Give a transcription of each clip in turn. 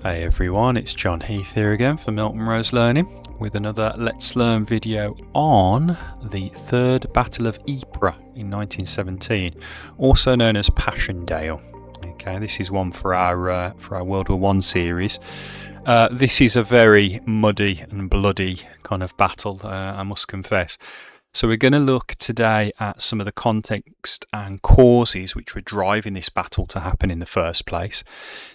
Hey everyone, it's John Heath here again for MiltonRose Learning with another Let's Learn video on the Third Battle of Ypres in 1917, also known as Passchendaele. Okay, this is one for our World War One series. This is a very muddy and bloody kind of battle, I must confess. So we're going to look today at some of the context and causes which were driving this battle to happen in the first place.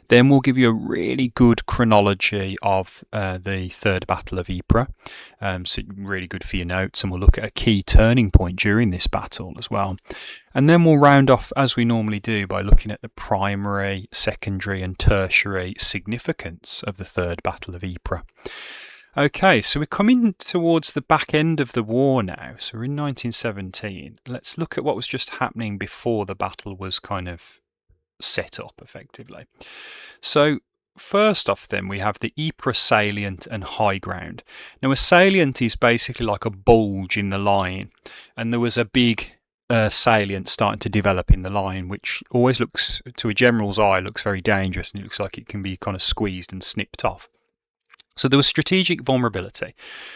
Then we'll give you a really good chronology of the Third Battle of Ypres, so really good for your notes, and we'll look at a key turning point during this battle as well. And then we'll round off, as we normally do, by looking at the primary, secondary and tertiary significance of the Third Battle of Ypres. Okay, so we're coming towards the back end of the war now. So we're in 1917. Let's look at what was just happening before the battle was kind of set up effectively. So first off then, we have the Ypres Salient and high ground. Now a salient is basically like a bulge in the line, and there was a big salient starting to develop in the line, which always looks, to a general's eye, looks very dangerous, and it looks like it can be kind of squeezed and snipped off. So there was strategic vulnerability.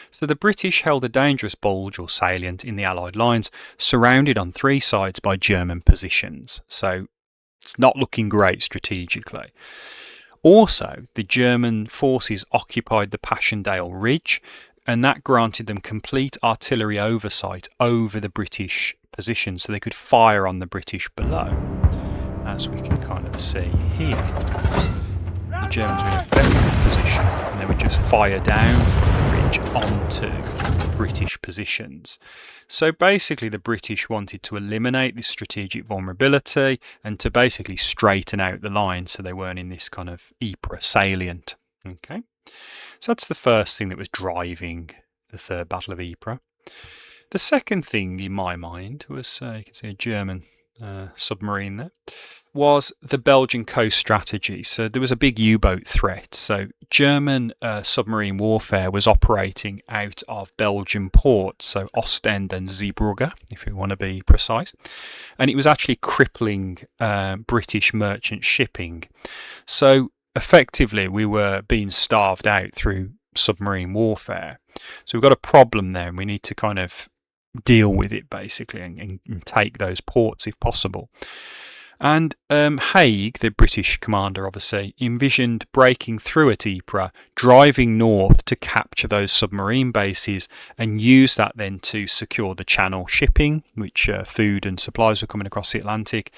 So the British held a dangerous bulge or salient in the Allied lines, surrounded on three sides by German positions. So it's not looking great strategically. Also, the German forces occupied the Passchendaele Ridge, and that granted them complete artillery oversight over the British positions, so they could fire on the British below, as we can kind of see here. The Germans were in a very good position, and they would just fire down from the ridge onto British positions. So basically the British wanted to eliminate this strategic vulnerability and to basically straighten out the line so they weren't in this kind of Ypres salient. Okay, so that's the first thing that was driving the Third Battle of Ypres. The second thing in my mind was, you can see a German submarine there, was the Belgian coast strategy. So there was a big U-boat threat. So German submarine warfare was operating out of Belgian ports, so Ostend and Zeebrugge, if we want to be precise. And it was actually crippling British merchant shipping. So effectively, we were being starved out through submarine warfare. So we've got a problem there, and we need to kind of deal with it basically and take those ports if possible. And Haig, the British commander, obviously envisioned breaking through at Ypres, driving north to capture those submarine bases and use that then to secure the Channel shipping, which food and supplies were coming across the Atlantic,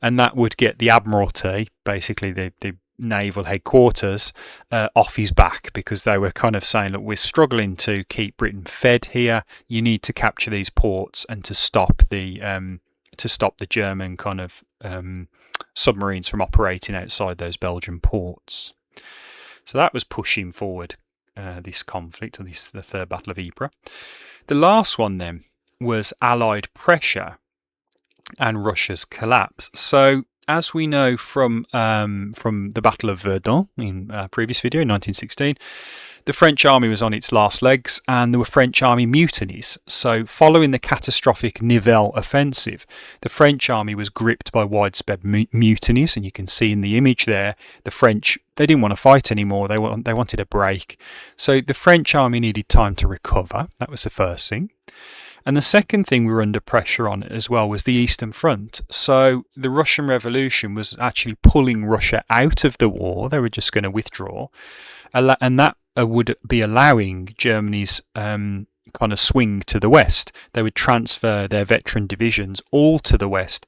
and that would get the Admiralty, basically the naval headquarters, off his back, because they were kind of saying, look, we're struggling to keep Britain fed here. You need to capture these ports and to stop the German kind of submarines from operating outside those Belgian ports. So that was pushing forward this conflict, or the Third Battle of Ypres. The last one then was Allied pressure and Russia's collapse. So as we know from the Battle of Verdun in a previous video in 1916, the French army was on its last legs and there were French army mutinies. So following the catastrophic Nivelle offensive, the French army was gripped by widespread mutinies, and you can see in the image there, the French, they didn't want to fight anymore, they wanted a break. So the French army needed time to recover. That was the first thing. And the second thing we were under pressure on as well was the Eastern Front. So the Russian Revolution was actually pulling Russia out of the war. They were just going to withdraw. And that would be allowing Germany's kind of swing to the west. They would transfer their veteran divisions all to the west,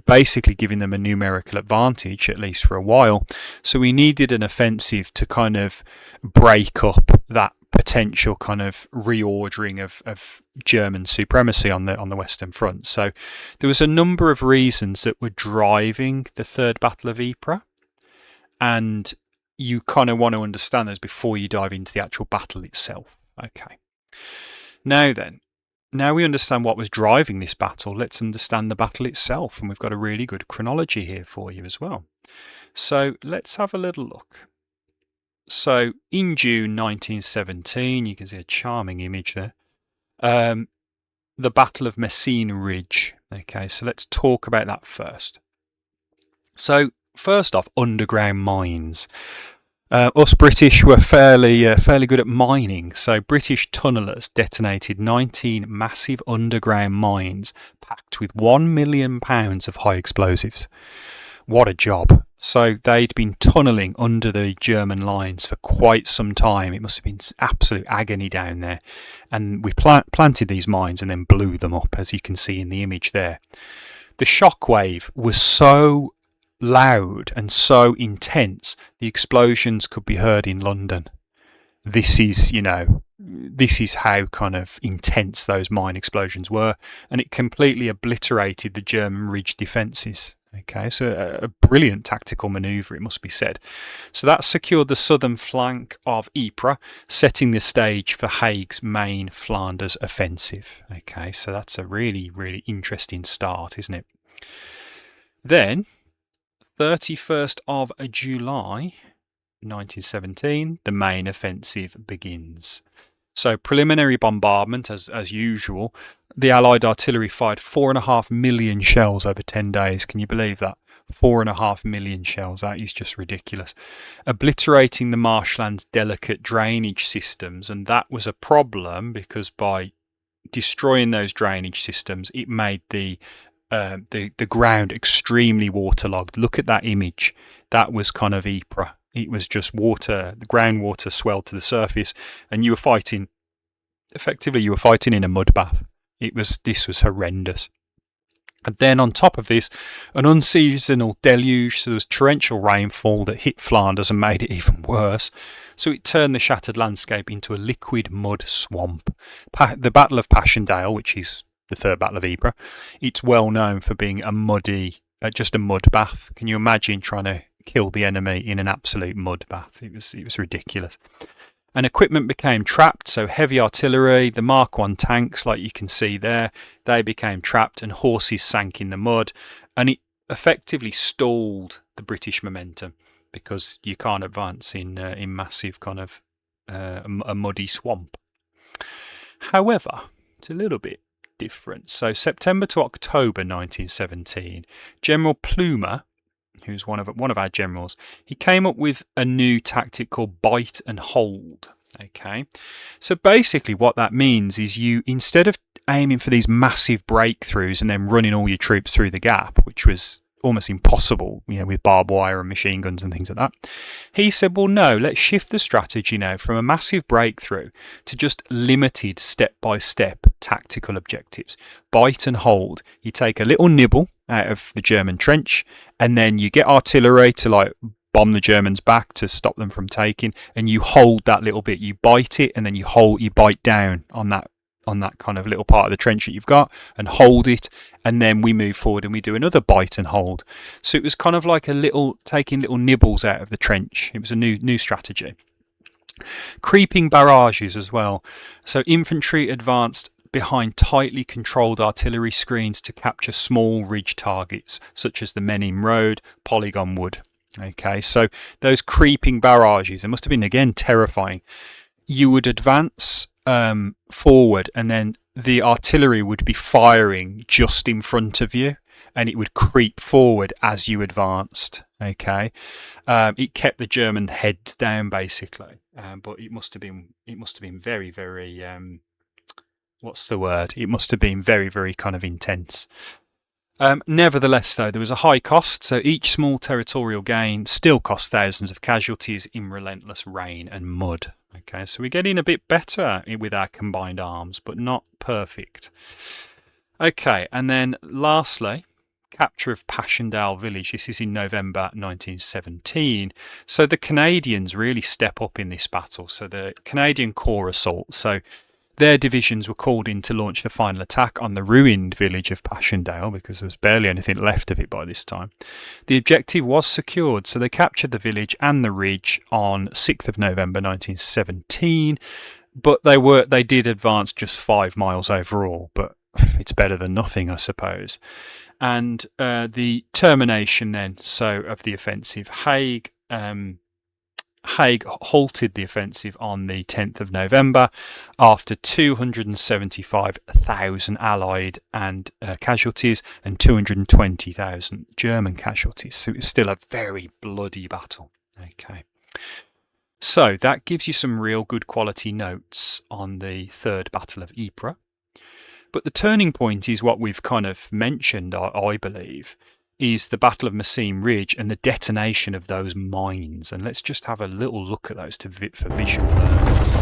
basically giving them a numerical advantage, at least for a while. So we needed an offensive to kind of break up that potential kind of reordering of German supremacy on the Western Front. So there was a number of reasons that were driving the Third Battle of Ypres, and you kind of want to understand those before you dive into the actual battle itself. Okay. Now we understand what was driving this battle, let's understand the battle itself, and we've got a really good chronology here for you as well. So let's have a little look. So in June 1917, you can see a charming image there, the Battle of Messines Ridge. Okay, so let's talk about that first. So first off, underground mines. Us British were fairly good at mining, so British tunnellers detonated 19 massive underground mines packed with £1 million of high explosives. What a job! So they'd been tunnelling under the German lines for quite some time. It must have been absolute agony down there. And we planted these mines and then blew them up, as you can see in the image there. The shockwave was so loud and so intense, the explosions could be heard in London. This is how kind of intense those mine explosions were, and it completely obliterated the German ridge defences. Okay, so a brilliant tactical manoeuvre, it must be said. So that secured the southern flank of Ypres, setting the stage for Haig's main Flanders offensive. Okay, so that's a really, really interesting start, isn't it? Then, 31st of July 1917, the main offensive begins. So preliminary bombardment, as usual. The Allied artillery fired 4.5 million shells over 10 days. Can you believe that? 4.5 million shells. That is just ridiculous. Obliterating the marshland's delicate drainage systems, and that was a problem because by destroying those drainage systems, it made the ground extremely waterlogged. Look at that image. That was kind of Ypres. It was just water. The groundwater swelled to the surface, and you were fighting. Effectively, you were fighting in a mud bath. This was horrendous. And then on top of this, an unseasonal deluge. So there was torrential rainfall that hit Flanders and made it even worse. So it turned the shattered landscape into a liquid mud swamp. The Battle of Passchendaele, which is the Third Battle of Ypres, it's well known for being a muddy, just a mud bath. Can you imagine trying to kill the enemy in an absolute mud bath? It was ridiculous. And equipment became trapped, so heavy artillery, the Mark I tanks, like you can see there, they became trapped, and horses sank in the mud, and it effectively stalled the British momentum because you can't advance in massive kind of a muddy swamp. However, it's a little bit different. So September to October 1917, General Plumer, who's one of our generals, he came up with a new tactic called bite and hold. Okay, so basically what that means is you, instead of aiming for these massive breakthroughs and then running all your troops through the gap, which was almost impossible, with barbed wire and machine guns and things like that, he said, well, no, let's shift the strategy now from a massive breakthrough to just limited step-by-step tactical objectives. Bite and hold. You take a little nibble out of the German trench, and then you get artillery to bomb the Germans back to stop them from taking, and you hold that little bit. You bite it, and then you bite down on that kind of little part of the trench that you've got, and hold it, and then we move forward and we do another bite and hold. So it was kind of like taking little nibbles out of the trench. It was a new strategy. Creeping barrages as well. So infantry advanced behind tightly controlled artillery screens to capture small ridge targets, such as the Menin Road, Polygon Wood. Okay, so those creeping barrages, it must have been, again, terrifying. You would advance forward, and then the artillery would be firing just in front of you, and it would creep forward as you advanced. Okay, it kept the German heads down basically, but it must have been very, very what's the word? It must have been very, very kind of intense. Nevertheless, though, there was a high cost, so each small territorial gain still cost thousands of casualties in relentless rain and mud. Okay, so we're getting a bit better with our combined arms, but not perfect. Okay, and then lastly, capture of Passchendaele village. This is in November 1917. So the Canadians really step up in this battle. So the Canadian Corps assault. So their divisions were called in to launch the final attack on the ruined village of Passchendaele, because there was barely anything left of it by this time. The objective was secured, so they captured the village and the ridge on 6th of November 1917, but they did advance just 5 miles overall, but it's better than nothing, I suppose. And the termination then, of the offensive, Haig halted the offensive on the 10th of November after 275,000 Allied and casualties and 220,000 German casualties. So it was still a very bloody battle. Okay. So that gives you some real good quality notes on the Third Battle of Ypres. But the turning point is what we've kind of mentioned, I believe, is the Battle of Messines Ridge and the detonation of those mines. And let's just have a little look at those for visual learners.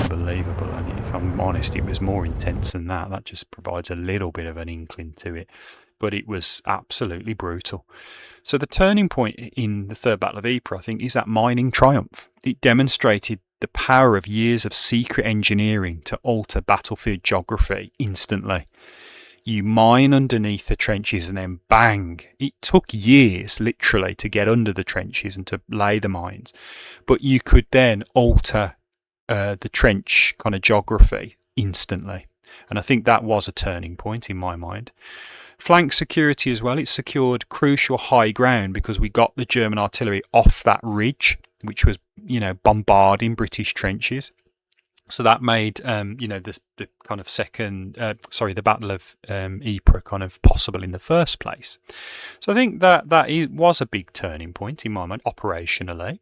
Unbelievable. And if I'm honest, it was more intense than that. That just provides a little bit of an inkling to it. But it was absolutely brutal. So the turning point in the Third Battle of Ypres, I think, is that mining triumph. It demonstrated the power of years of secret engineering to alter battlefield geography instantly. You mine underneath the trenches and then bang. It took years, literally, to get under the trenches and to lay the mines. But you could then alter the trench kind of geography instantly. And I think that was a turning point in my mind. Flank security as well. It secured crucial high ground because we got the German artillery off that ridge, which was, bombarding British trenches. So that made, the kind of the Battle of Ypres kind of possible in the first place. So I think that was a big turning point in my mind, operationally.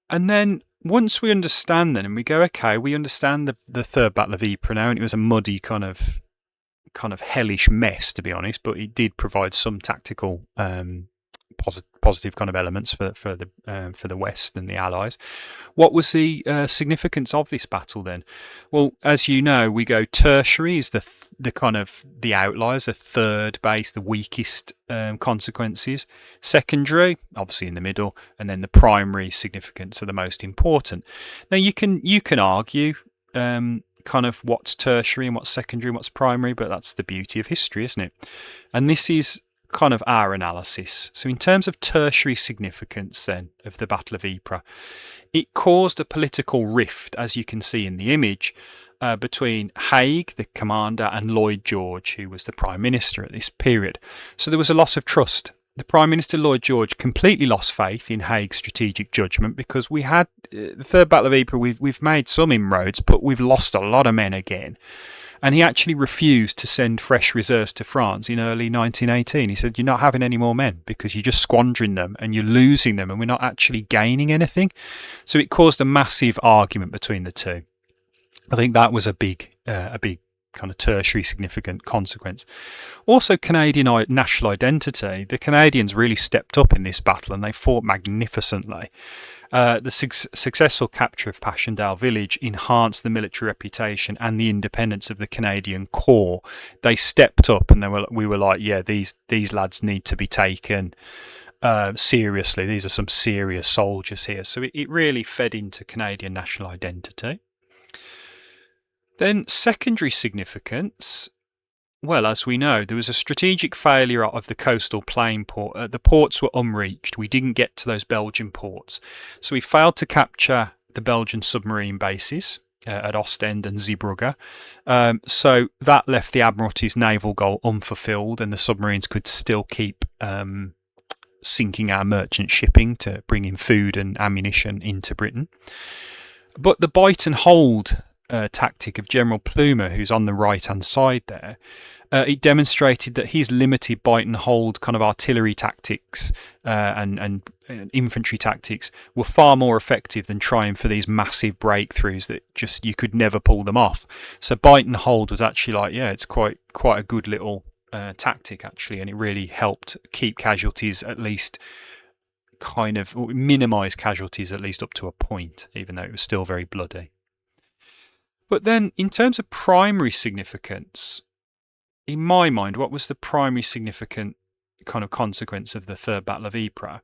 And then once we understand then, and we go, okay, we understand the Third Battle of Ypres now, and it was a muddy kind of hellish mess, to be honest, but it did provide some tactical positive kind of elements for the West and the Allies. What was the significance of this battle then? Well, as you know, we go tertiary is the kind of the outliers, the third base, the weakest consequences. Secondary, obviously in the middle, and then the primary significance are the most important. Now you can argue kind of what's tertiary and what's secondary and what's primary, but that's the beauty of history, isn't it? And this is kind of our analysis. So in terms of tertiary significance then of the Battle of Ypres, it caused a political rift, as you can see in the image, between Haig, the commander, and Lloyd George, who was the Prime Minister at this period. So there was a loss of trust. The Prime Minister, Lloyd George, completely lost faith in Haig's strategic judgment because we had the Third Battle of Ypres, we've made some inroads, but we've lost a lot of men again. And he actually refused to send fresh reserves to France in early 1918. He said, you're not having any more men because you're just squandering them and you're losing them and we're not actually gaining anything. So it caused a massive argument between the two. I think that was a big kind of tertiary significant consequence. Also, Canadian national identity. The Canadians really stepped up in this battle and they fought magnificently. The successful capture of Passchendaele village enhanced the military reputation and the independence of the Canadian Corps. They stepped up and we were like, yeah, these lads need to be taken seriously. These are some serious soldiers here. So it really fed into Canadian national identity. Then secondary significance, well, as we know, there was a strategic failure of the coastal plain port. The ports were unreached. We didn't get to those Belgian ports. So we failed to capture the Belgian submarine bases at Ostend and Zeebrugge. So that left the Admiralty's naval goal unfulfilled and the submarines could still keep sinking our merchant shipping to bring in food and ammunition into Britain. But the bite and hold tactic of General Plumer, who's on the right-hand side there, it demonstrated that his limited bite and hold kind of artillery tactics and infantry tactics were far more effective than trying for these massive breakthroughs that just you could never pull them off. So bite and hold was actually like, yeah, it's quite a good little tactic actually, and it really helped keep casualties at least kind of minimise casualties at least up to a point, even though it was still very bloody. But then in terms of primary significance, in my mind, what was the primary significant kind of consequence of the Third Battle of Ypres?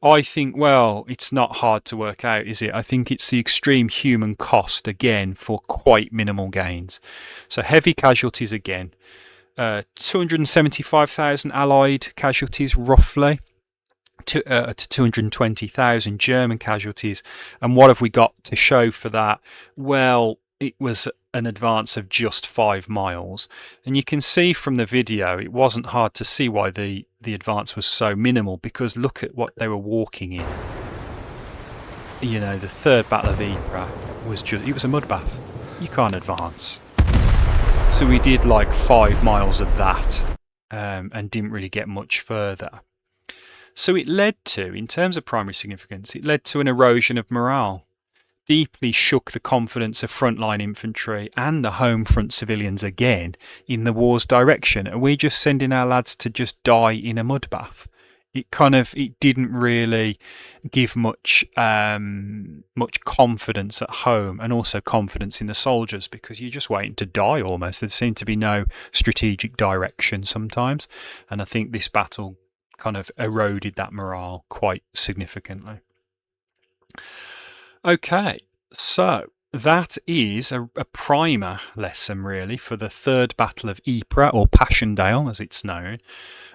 I think, well, it's not hard to work out, is it? I think it's the extreme human cost, again, for quite minimal gains. So heavy casualties again, 275,000 Allied casualties roughly, to 220,000 German casualties. And what have we got to show for that? Well, it was an advance of just 5 miles. And you can see from the video, it wasn't hard to see why the advance was so minimal, because look at what they were walking in. You know, the Third Battle of Ypres it was a mud bath. You can't advance. So we did like 5 miles of that. and didn't really get much further. So it led to, in terms of primary significance, it led to an erosion of morale. Deeply shook the confidence of frontline infantry and the home front civilians again in the war's direction. Are we just sending our lads to just die in a mud bath? It didn't really give much confidence at home, and also confidence in the soldiers, because you're just waiting to die almost. There seemed to be no strategic direction sometimes, and I think this battle kind of eroded that morale quite significantly. Okay, so that is a primer lesson really for the Third Battle of Ypres, or Passchendaele as it's known.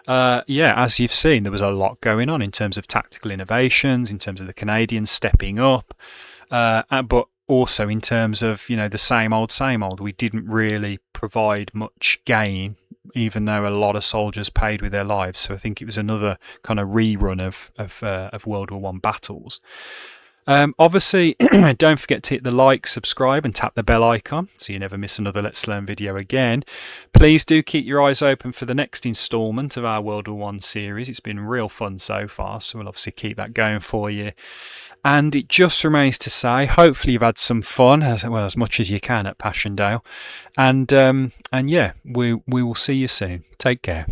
As you've seen, there was a lot going on in terms of tactical innovations, in terms of the Canadians stepping up, but also in terms of, the same old. We didn't really provide much gain, even though a lot of soldiers paid with their lives. So I think it was another kind of rerun of World War I battles. Obviously, don't forget to hit the like, subscribe and tap the bell icon so you never miss another Let's Learn video again. Please do keep your eyes open for the next instalment of our World War I series. It's been real fun so far, so we'll obviously keep that going for you. And it just remains to say, hopefully you've had some fun, as much as you can at Passchendaele. And yeah, we will see you soon. Take care.